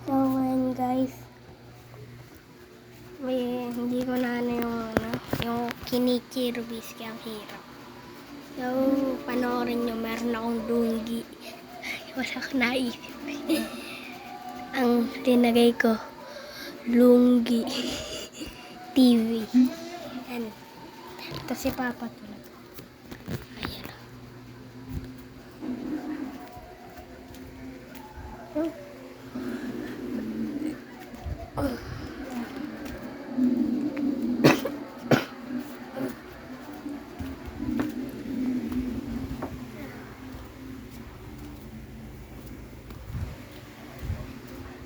So, ngayon guys, hindi ko na yung kinikirubis kaya ang hirap. So, panoorin nyo, meron akong lunggi. Wala ko naisip. Ang tinagay ko, Lunggi TV. Yan. Ito si Papa tulad. Ayan.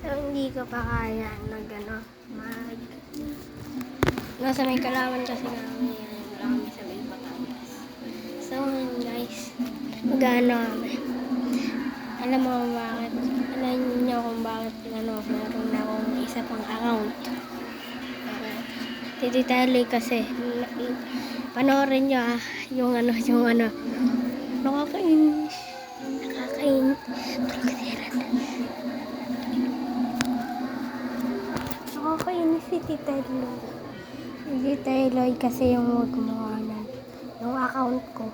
So, hindi ko pa kaya nasa may Kalawan kasi kami, wala kami sa may Batangas. So, guys, kami. Alam mo bakit? Alam niyo kung bakit meron na akong isa pang account. Tititali kasi, panoorin niyo yung nakakainis. Nakakainis si Tita Eloy. Si Tita Eloy kasi yung gumawa ng account ko.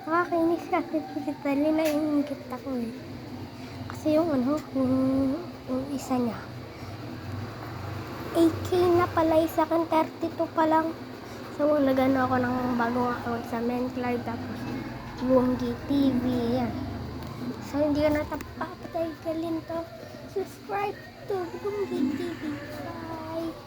Nakakainis kasi si Tita Eloy, naiingit ako eh. Kasi yung isa niya. 8K na pala, isa kan 32 pa lang. So, nagano ako ng bagong account sa Menclar, tapos Lunggi TV, yan. So, hindi ko natapapatay galin to. Subscribe to Lunggi TV. Bye!